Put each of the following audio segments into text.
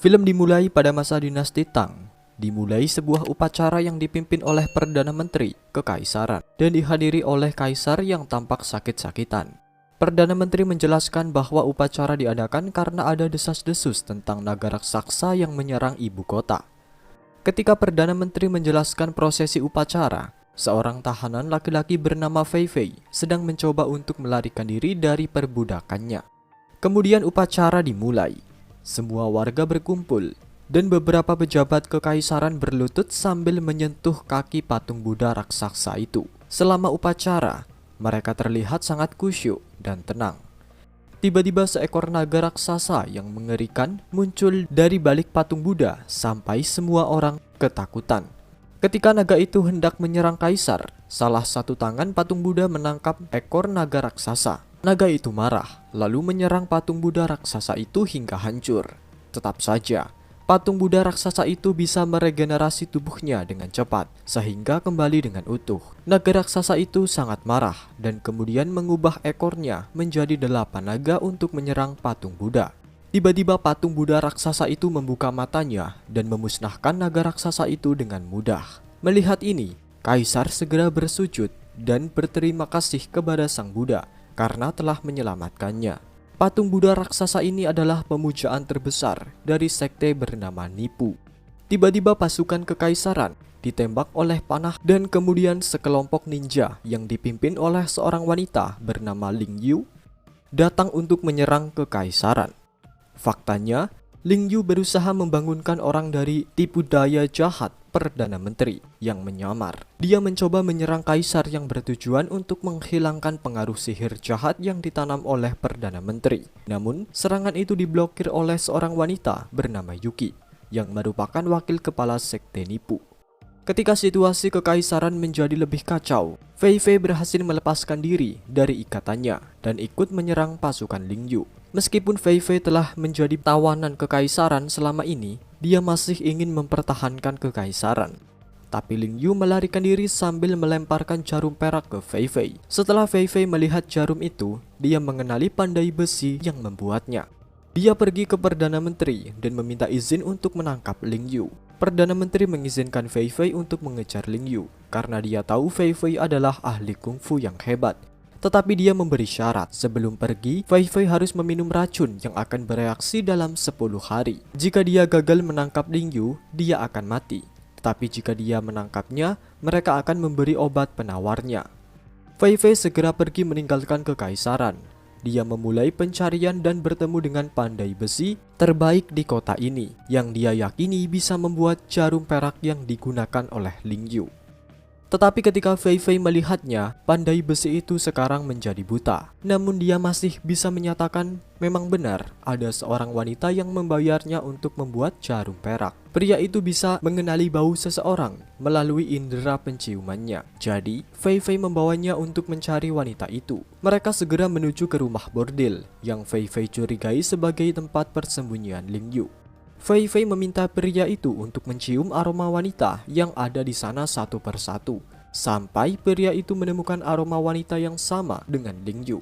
Film dimulai pada masa dinasti Tang. Dimulai sebuah upacara yang dipimpin oleh Perdana Menteri Kekaisaran dan dihadiri oleh kaisar yang tampak sakit-sakitan. Perdana Menteri menjelaskan bahwa upacara diadakan karena ada desas-desus tentang naga raksasa yang menyerang ibu kota. Ketika Perdana Menteri menjelaskan prosesi upacara, seorang tahanan laki-laki bernama Fei Fei sedang mencoba untuk melarikan diri dari perbudakannya. Kemudian upacara dimulai. Semua warga berkumpul dan beberapa pejabat kekaisaran berlutut sambil menyentuh kaki patung Buddha raksasa itu. Selama upacara, mereka terlihat sangat khusyuk dan tenang. Tiba-tiba seekor naga raksasa yang mengerikan muncul dari balik patung Buddha sampai semua orang ketakutan. Ketika naga itu hendak menyerang kaisar, salah satu tangan patung Buddha menangkap ekor naga raksasa. Naga itu marah, lalu menyerang patung Buddha raksasa itu hingga hancur. Tetap saja, patung Buddha raksasa itu bisa meregenerasi tubuhnya dengan cepat, sehingga kembali dengan utuh. Naga raksasa itu sangat marah, dan kemudian mengubah ekornya menjadi 8 naga untuk menyerang patung Buddha. Tiba-tiba patung Buddha raksasa itu membuka matanya dan memusnahkan naga raksasa itu dengan mudah. Melihat ini, kaisar segera bersujud dan berterima kasih kepada sang Buddha karena telah menyelamatkannya. Patung Buddha raksasa ini adalah pemujaan terbesar dari sekte bernama Nipu. Tiba-tiba pasukan kekaisaran ditembak oleh panah dan kemudian sekelompok ninja yang dipimpin oleh seorang wanita bernama Ling Yu datang untuk menyerang kekaisaran. Faktanya, Ling Yu berusaha membangunkan orang dari tipu daya jahat Perdana Menteri yang menyamar. Dia mencoba menyerang kaisar yang bertujuan untuk menghilangkan pengaruh sihir jahat yang ditanam oleh Perdana Menteri. Namun, serangan itu diblokir oleh seorang wanita bernama Yuki yang merupakan wakil kepala sekte Nipu. Ketika situasi kekaisaran menjadi lebih kacau, Fei Fei berhasil melepaskan diri dari ikatannya dan ikut menyerang pasukan Ling Yu. Meskipun Fei Fei telah menjadi tawanan kekaisaran selama ini, dia masih ingin mempertahankan kekaisaran. Tapi Ling Yu melarikan diri sambil melemparkan jarum perak ke Fei Fei. Setelah Fei Fei melihat jarum itu, dia mengenali pandai besi yang membuatnya. Dia pergi ke Perdana Menteri dan meminta izin untuk menangkap Ling Yu. Perdana Menteri mengizinkan Fei Fei untuk mengejar Ling Yu karena dia tahu Fei Fei adalah ahli kungfu yang hebat. Tetapi dia memberi syarat, sebelum pergi, Fei Fei harus meminum racun yang akan bereaksi dalam 10 hari. Jika dia gagal menangkap Ling Yu, dia akan mati. Tetapi jika dia menangkapnya, mereka akan memberi obat penawarnya. Fei Fei segera pergi meninggalkan kekaisaran. Dia memulai pencarian dan bertemu dengan pandai besi terbaik di kota ini, yang dia yakini bisa membuat jarum perak yang digunakan oleh Ling Yu. Tetapi ketika Fei Fei melihatnya, pandai besi itu sekarang menjadi buta. Namun dia masih bisa menyatakan memang benar ada seorang wanita yang membayarnya untuk membuat jarum perak. Pria itu bisa mengenali bau seseorang melalui indera penciumannya. Jadi, Fei Fei membawanya untuk mencari wanita itu. Mereka segera menuju ke rumah bordil yang Fei Fei curigai sebagai tempat persembunyian Ling Yu. Fei Fei meminta pria itu untuk mencium aroma wanita yang ada di sana satu persatu, sampai pria itu menemukan aroma wanita yang sama dengan Ling Yu.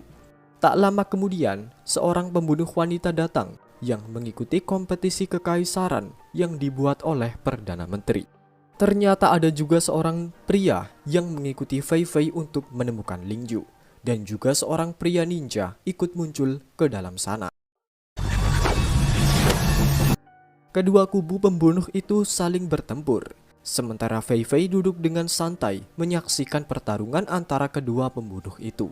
Tak lama kemudian, seorang pembunuh wanita datang yang mengikuti kompetisi kekaisaran yang dibuat oleh Perdana Menteri. Ternyata ada juga seorang pria yang mengikuti Fei Fei untuk menemukan Ling Yu, dan juga seorang pria ninja ikut muncul ke dalam sana. Kedua kubu pembunuh itu saling bertempur, sementara Fei Fei duduk dengan santai menyaksikan pertarungan antara kedua pembunuh itu.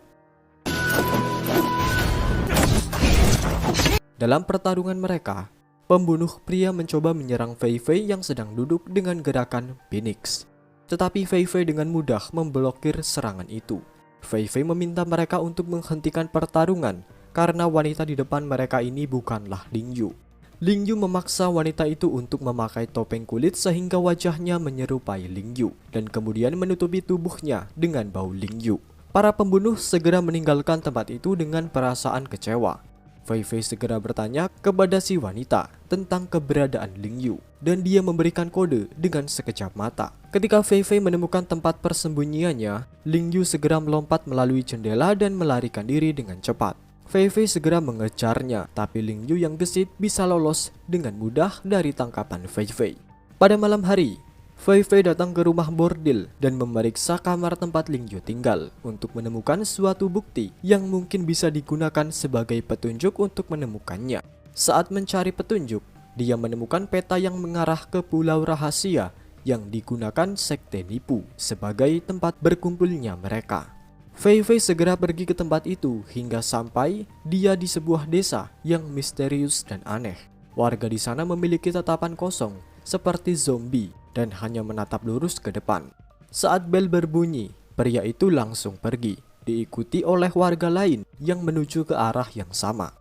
Dalam pertarungan mereka, pembunuh pria mencoba menyerang Fei Fei yang sedang duduk dengan gerakan Phoenix. Tetapi Fei Fei dengan mudah memblokir serangan itu. Fei Fei meminta mereka untuk menghentikan pertarungan karena wanita di depan mereka ini bukanlah Ling Yu. Ling Yu memaksa wanita itu untuk memakai topeng kulit sehingga wajahnya menyerupai Ling Yu dan kemudian menutupi tubuhnya dengan bau Ling Yu. Para pembunuh segera meninggalkan tempat itu dengan perasaan kecewa. Fei Fei segera bertanya kepada si wanita tentang keberadaan Ling Yu dan dia memberikan kode dengan sekejap mata. Ketika Fei Fei menemukan tempat persembunyiannya, Ling Yu segera melompat melalui jendela dan melarikan diri dengan cepat. Fei Fei segera mengejarnya, tapi Ling Yu yang gesit bisa lolos dengan mudah dari tangkapan Fei Fei. Pada malam hari, Fei Fei datang ke rumah bordil dan memeriksa kamar tempat Ling Yu tinggal untuk menemukan suatu bukti yang mungkin bisa digunakan sebagai petunjuk untuk menemukannya. Saat mencari petunjuk, dia menemukan peta yang mengarah ke pulau rahasia yang digunakan sekte nipu sebagai tempat berkumpulnya mereka. Fei Fei segera pergi ke tempat itu hingga sampai dia di sebuah desa yang misterius dan aneh. Warga di sana memiliki tatapan kosong seperti zombie dan hanya menatap lurus ke depan. Saat bel berbunyi, pria itu langsung pergi, diikuti oleh warga lain yang menuju ke arah yang sama.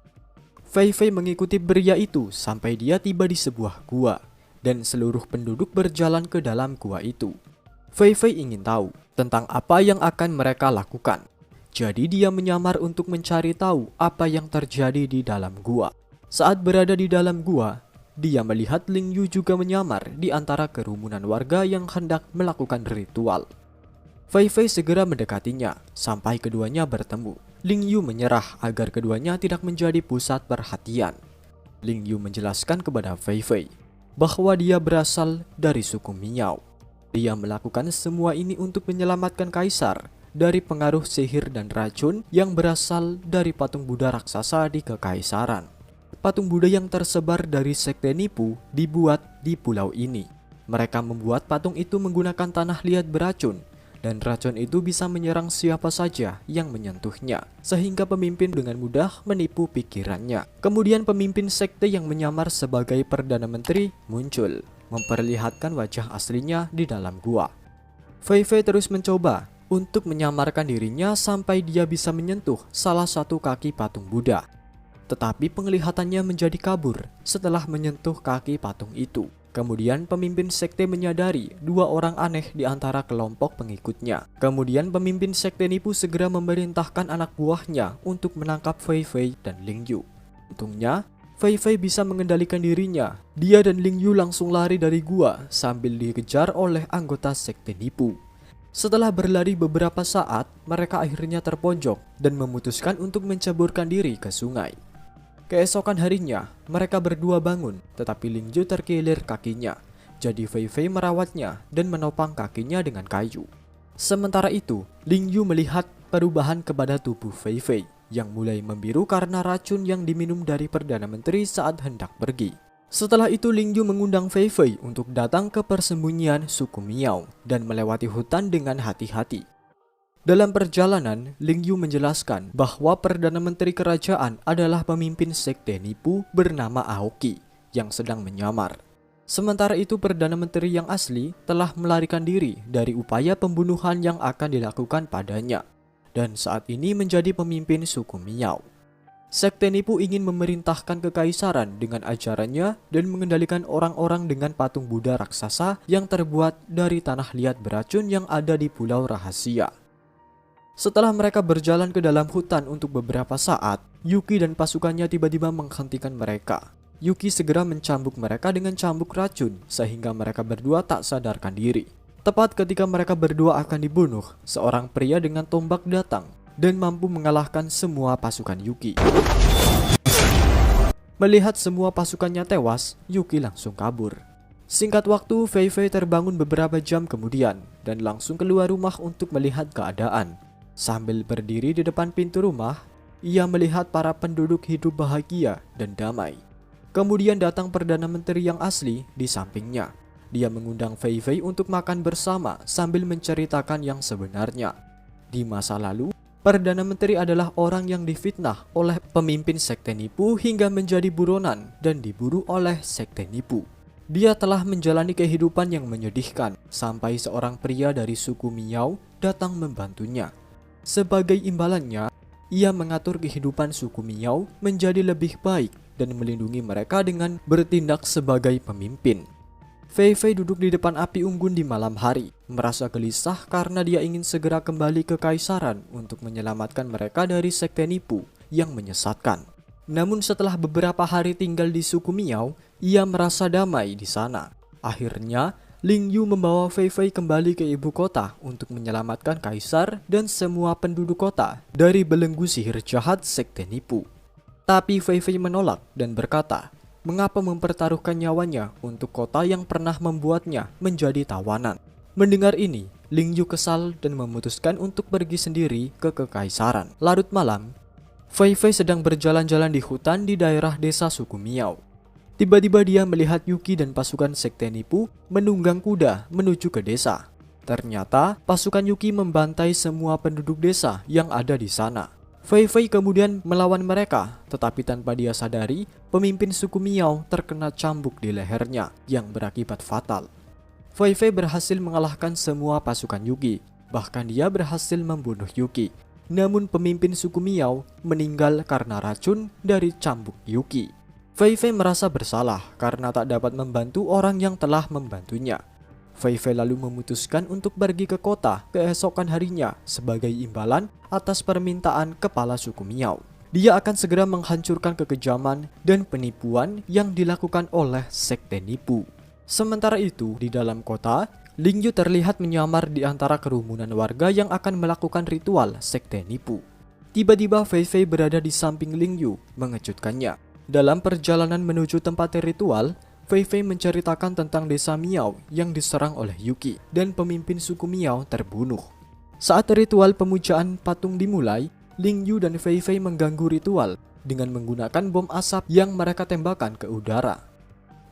Fei Fei mengikuti pria itu sampai dia tiba di sebuah gua dan seluruh penduduk berjalan ke dalam gua itu. Fei Fei ingin tahu tentang apa yang akan mereka lakukan. Jadi dia menyamar untuk mencari tahu apa yang terjadi di dalam gua. Saat berada di dalam gua, dia melihat Ling Yu juga menyamar di antara kerumunan warga yang hendak melakukan ritual. Fei Fei segera mendekatinya sampai keduanya bertemu. Ling Yu menyerah agar keduanya tidak menjadi pusat perhatian. Ling Yu menjelaskan kepada Fei Fei bahwa dia berasal dari suku Miao. Dia melakukan semua ini untuk menyelamatkan kaisar dari pengaruh sihir dan racun yang berasal dari patung Buddha raksasa di kekaisaran. Patung Buddha yang tersebar dari sekte nipu dibuat di pulau ini. Mereka membuat patung itu menggunakan tanah liat beracun, dan racun itu bisa menyerang siapa saja yang menyentuhnya, sehingga pemimpin dengan mudah menipu pikirannya. Kemudian pemimpin sekte yang menyamar sebagai Perdana Menteri muncul, memperlihatkan wajah aslinya di dalam gua. Fei Fei terus mencoba untuk menyamarkan dirinya sampai dia bisa menyentuh salah satu kaki patung Buddha. Tetapi penglihatannya menjadi kabur setelah menyentuh kaki patung itu. Kemudian pemimpin sekte menyadari dua orang aneh di antara kelompok pengikutnya. Kemudian pemimpin sekte nipu segera memerintahkan anak buahnya untuk menangkap Fei Fei dan Ling Yu. Untungnya, Fei Fei bisa mengendalikan dirinya. Dia dan Ling Yu langsung lari dari gua sambil dikejar oleh anggota sekte nipu. Setelah berlari beberapa saat, mereka akhirnya terpojok dan memutuskan untuk menceburkan diri ke sungai. Keesokan harinya, mereka berdua bangun, tetapi Ling Yu terkilir kakinya. Jadi Fei Fei merawatnya dan menopang kakinya dengan kayu. Sementara itu, Ling Yu melihat perubahan kepada tubuh Fei Fei yang mulai membiru karena racun yang diminum dari Perdana Menteri saat hendak pergi. Setelah itu Ling Yu mengundang Fei Fei untuk datang ke persembunyian suku Miao dan melewati hutan dengan hati-hati. Dalam perjalanan, Ling Yu menjelaskan bahwa Perdana Menteri kerajaan adalah pemimpin sekte nipu bernama Aoki yang sedang menyamar. Sementara itu Perdana Menteri yang asli telah melarikan diri dari upaya pembunuhan yang akan dilakukan padanya, dan saat ini menjadi pemimpin suku Miao. Sekte nipu ingin memerintahkan kekaisaran dengan ajarannya dan mengendalikan orang-orang dengan patung Buddha raksasa yang terbuat dari tanah liat beracun yang ada di pulau rahasia. Setelah mereka berjalan ke dalam hutan untuk beberapa saat, Yuki dan pasukannya tiba-tiba menghentikan mereka. Yuki segera mencambuk mereka dengan cambuk racun sehingga mereka berdua tak sadarkan diri. Tepat ketika mereka berdua akan dibunuh, seorang pria dengan tombak datang dan mampu mengalahkan semua pasukan Yuki. Melihat semua pasukannya tewas, Yuki langsung kabur. Singkat waktu, Fei Fei terbangun beberapa jam kemudian dan langsung keluar rumah untuk melihat keadaan. Sambil berdiri di depan pintu rumah, ia melihat para penduduk hidup bahagia dan damai. Kemudian datang Perdana Menteri yang asli di sampingnya. Dia mengundang Fei Fei untuk makan bersama sambil menceritakan yang sebenarnya. Di masa lalu, Perdana Menteri adalah orang yang difitnah oleh pemimpin sekte nipu hingga menjadi buronan dan diburu oleh sekte nipu. Dia telah menjalani kehidupan yang menyedihkan sampai seorang pria dari suku Miao datang membantunya. Sebagai imbalannya, ia mengatur kehidupan suku Miao menjadi lebih baik dan melindungi mereka dengan bertindak sebagai pemimpin. Fei Fei duduk di depan api unggun di malam hari, merasa gelisah karena dia ingin segera kembali ke kaisaran untuk menyelamatkan mereka dari sekte nipu yang menyesatkan. Namun setelah beberapa hari tinggal di suku Miao, ia merasa damai di sana. Akhirnya, Ling Yu membawa Fei Fei kembali ke ibu kota untuk menyelamatkan kaisar dan semua penduduk kota dari belenggu sihir jahat sekte nipu. Tapi Fei Fei menolak dan berkata, mengapa mempertaruhkan nyawanya untuk kota yang pernah membuatnya menjadi tawanan. Mendengar ini, Ling Yu kesal dan memutuskan untuk pergi sendiri ke kekaisaran. Larut malam, Fei Fei sedang berjalan-jalan di hutan di daerah desa suku Miao. Tiba-tiba dia melihat Yuki dan pasukan sekte nipu menunggang kuda menuju ke desa. Ternyata pasukan Yuki membantai semua penduduk desa yang ada di sana. Fei Fei kemudian melawan mereka, tetapi tanpa dia sadari, pemimpin suku Miao terkena cambuk di lehernya yang berakibat fatal. Fei Fei berhasil mengalahkan semua pasukan Yuki, bahkan dia berhasil membunuh Yuki. Namun pemimpin suku Miao meninggal karena racun dari cambuk Yuki. Fei Fei merasa bersalah karena tak dapat membantu orang yang telah membantunya. Fei Fei lalu memutuskan untuk pergi ke kota keesokan harinya sebagai imbalan atas permintaan kepala suku Miao. Dia akan segera menghancurkan kekejaman dan penipuan yang dilakukan oleh sekte nipu. Sementara itu, di dalam kota, Ling Yu terlihat menyamar di antara kerumunan warga yang akan melakukan ritual sekte nipu. Tiba-tiba Fei Fei berada di samping Ling Yu, mengejutkannya. Dalam perjalanan menuju tempat ritual, Fei Fei menceritakan tentang desa Miao yang diserang oleh Yuki dan pemimpin suku Miao terbunuh. Saat ritual pemujaan patung dimulai, Ling Yu dan Fei Fei mengganggu ritual dengan menggunakan bom asap yang mereka tembakkan ke udara.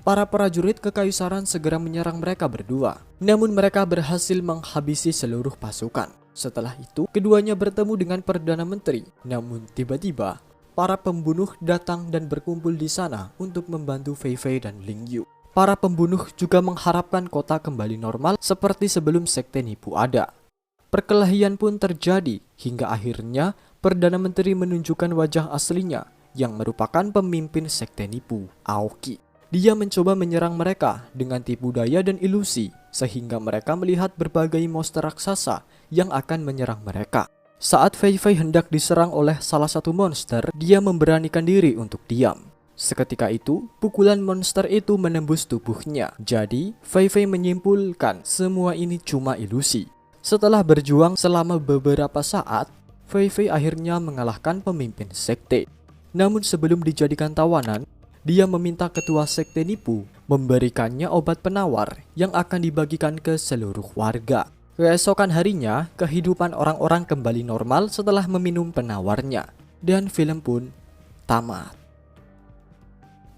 Para prajurit kekaisaran segera menyerang mereka berdua, namun mereka berhasil menghabisi seluruh pasukan. Setelah itu, keduanya bertemu dengan Perdana Menteri, namun tiba-tiba para pembunuh datang dan berkumpul di sana untuk membantu Fei Fei dan Ling Yu. Para pembunuh juga mengharapkan kota kembali normal seperti sebelum sekte nipu ada. Perkelahian pun terjadi hingga akhirnya Perdana Menteri menunjukkan wajah aslinya yang merupakan pemimpin sekte nipu, Aoki. Dia mencoba menyerang mereka dengan tipu daya dan ilusi sehingga mereka melihat berbagai monster raksasa yang akan menyerang mereka. Saat Fei Fei hendak diserang oleh salah satu monster, dia memberanikan diri untuk diam. Seketika itu, pukulan monster itu menembus tubuhnya. Jadi, Fei Fei menyimpulkan semua ini cuma ilusi. Setelah berjuang selama beberapa saat, Fei Fei akhirnya mengalahkan pemimpin sekte. Namun sebelum dijadikan tawanan, dia meminta ketua sekte nipu memberikannya obat penawar yang akan dibagikan ke seluruh warga. Keesokan harinya, kehidupan orang-orang kembali normal setelah meminum penawarnya. Dan film pun tamat.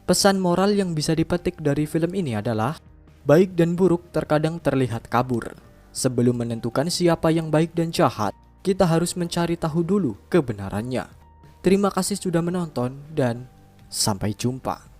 Pesan moral yang bisa dipetik dari film ini adalah, baik dan buruk terkadang terlihat kabur. Sebelum menentukan siapa yang baik dan jahat, kita harus mencari tahu dulu kebenarannya. Terima kasih sudah menonton dan sampai jumpa.